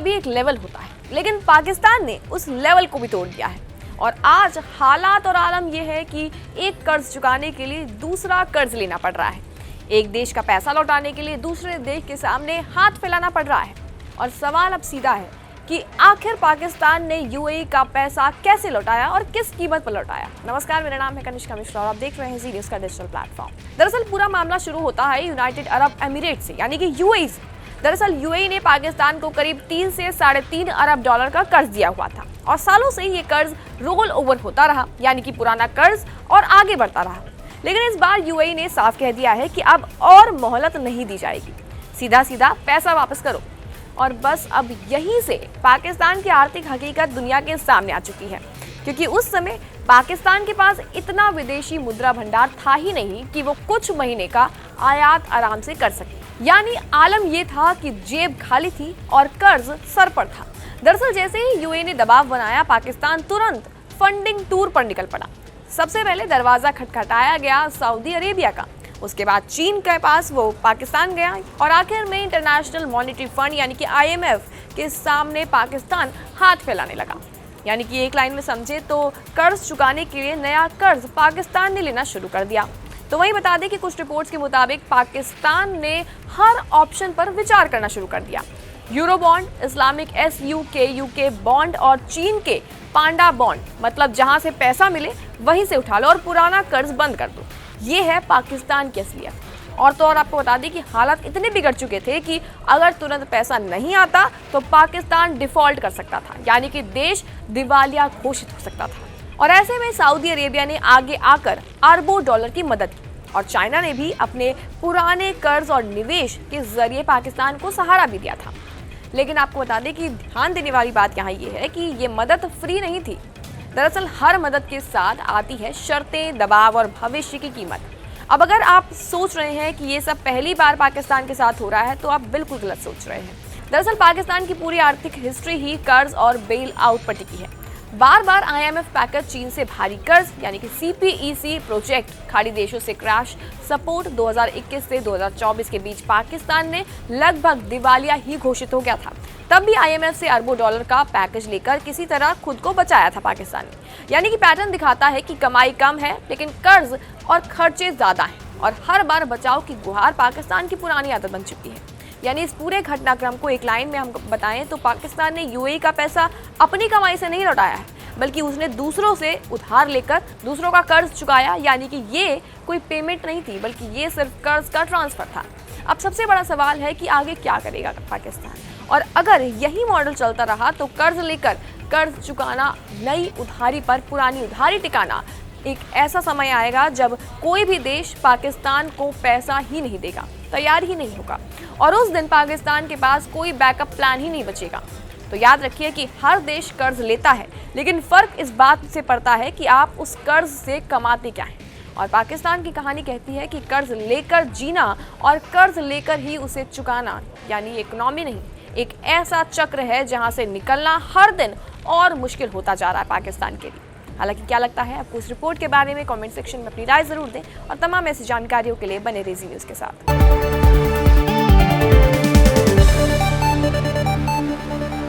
भी एक लेवल होता है, लेकिन पाकिस्तान ने उस लेवल को भी तोड़ दिया है और आज हालात और आलम यह है कि एक कर्ज चुकाने के लिए दूसरा कर्ज लेना पड़ रहा है। एक देश का पैसा लौटाने के लिए दूसरे देश के सामने हाथ फैलाना पड़ रहा है। और सवाल अब सीधा है कि आखिर पाकिस्तान ने यूएई का पैसा कैसे लौटाया और किस कीमत पर लौटाया। नमस्कार, मेरा नाम है कनिष्का मिश्रा और आप देख रहे हैं जी न्यूज़ का डिजिटल प्लेटफॉर्म। दरअसल पूरा मामला शुरू होता है यूनाइटेड अरब एमिरेट से, यानी कि यूएई से। दरअसल यूएई ने पाकिस्तान को करीब 3 से $3.5 अरब का कर्ज दिया हुआ था और सालों से ये कर्ज रोल ओवर होता रहा, यानी कि पुराना कर्ज और आगे बढ़ता रहा। लेकिन इस बार यूएई ने साफ कह दिया है कि अब और मोहलत नहीं दी जाएगी, सीधा सीधा पैसा वापस करो। और बस अब यहीं से पाकिस्तान की आर्थिक हकीकत दुनिया के सामने आ चुकी है, क्योंकि उस समय पाकिस्तान के पास इतना विदेशी मुद्रा भंडार था ही नहीं कि वो कुछ महीने का आयात आराम से कर सके। यानी आलम ये था कि जेब खाली थी और कर्ज सर पर था। दरअसल जैसे ही यूएई ने दबाव बनाया, पाकिस्तान तुरंत फंडिंग टूर पर निकल पड़ा। सबसे पहले दरवाजा खटखटाया गया सऊदी अरेबिया का, उसके बाद चीन के पास वो पाकिस्तान गया और आखिर में इंटरनेशनल मॉनेटरी फंड यानी कि आईएमएफ के सामने पाकिस्तान हाथ फैलाने लगा। यानी कि एक लाइन में समझे तो कर्ज चुकाने के लिए नया कर्ज पाकिस्तान ने लेना शुरू कर दिया। तो वही बता दें कि कुछ रिपोर्ट्स के मुताबिक पाकिस्तान ने हर ऑप्शन पर विचार करना शुरू कर दिया। Euro bond, Islamic UK bond और चीन के पांडा बॉन्ड, मतलब जहां से पैसा मिले वहीं से उठा लो और पुराना कर्ज बंद कर दो। ये है पाकिस्तान की असलियत। और तो और आपको बता दें कि हालात इतने बिगड़ चुके थे कि अगर तुरंत पैसा नहीं आता तो पाकिस्तान डिफॉल्ट कर सकता था, यानी कि देश दिवालिया घोषित हो सकता था। और ऐसे में सऊदी अरेबिया ने आगे आकर अरबों डॉलर की मदद की और चाइना ने भी अपने पुराने कर्ज और निवेश के जरिए पाकिस्तान को सहारा भी दिया था। लेकिन आपको बता दें कि ध्यान देने वाली बात यहाँ ये है कि ये मदद फ्री नहीं थी। दरअसल हर मदद के साथ आती है शर्तें, दबाव और भविष्य की कीमत। अब अगर आप सोच रहे हैं कि ये सब पहली बार पाकिस्तान के साथ हो रहा है तो आप बिल्कुल गलत सोच रहे हैं। दरअसल पाकिस्तान की पूरी आर्थिक हिस्ट्री ही कर्ज और बेल आउट पर टिकी है। बार बार आईएमएफ पैकेज, चीन से भारी कर्ज यानी कि सीपीईसी प्रोजेक्ट, खाड़ी देशों से क्रैश सपोर्ट, 2021 से 2024 के बीच पाकिस्तान ने लगभग दिवालिया ही घोषित हो गया था। तब भी आईएमएफ से अरबों डॉलर का पैकेज लेकर किसी तरह खुद को बचाया था पाकिस्तान ने। यानी कि पैटर्न दिखाता है कि कमाई कम है लेकिन कर्ज और खर्चे ज्यादा हैं और हर बार बचाव की गुहार पाकिस्तान की पुरानी आदत बन चुकी है। यानी इस पूरे घटनाक्रम को एक लाइन में हम बताएं तो पाकिस्तान ने यूएई का पैसा अपनी कमाई से नहीं लौटाया है, बल्कि उसने दूसरों से उधार लेकर दूसरों का कर्ज चुकाया। यानी कि ये कोई पेमेंट नहीं थी, बल्कि ये सिर्फ कर्ज का ट्रांसफर था। अब सबसे बड़ा सवाल है कि आगे क्या करेगा पाकिस्तान, और अगर यही मॉडल चलता रहा तो कर्ज लेकर कर्ज चुकाना, नई उधारी पर पुरानी उधारी टिकाना, एक ऐसा समय आएगा जब कोई भी देश पाकिस्तान को पैसा ही नहीं देगा, तैयार ही नहीं होगा, और उस दिन पाकिस्तान के पास कोई बैकअप प्लान ही नहीं बचेगा। तो याद रखिए कि हर देश कर्ज लेता है, लेकिन फर्क इस बात से पड़ता है कि आप उस कर्ज से कमाते क्या हैं। और पाकिस्तान की कहानी कहती है कि कर्ज लेकर जीना और कर्ज लेकर ही उसे चुकाना, यानी इकोनॉमी नहीं, एक ऐसा चक्र है जहां से निकलना हर दिन और मुश्किल होता जा रहा है पाकिस्तान के लिए। हालांकि क्या लगता है आपको इस रिपोर्ट के बारे में, कमेंट सेक्शन में अपनी राय जरूर दें और तमाम ऐसी जानकारियों के लिए बने रहिए जी न्यूज़ के साथ।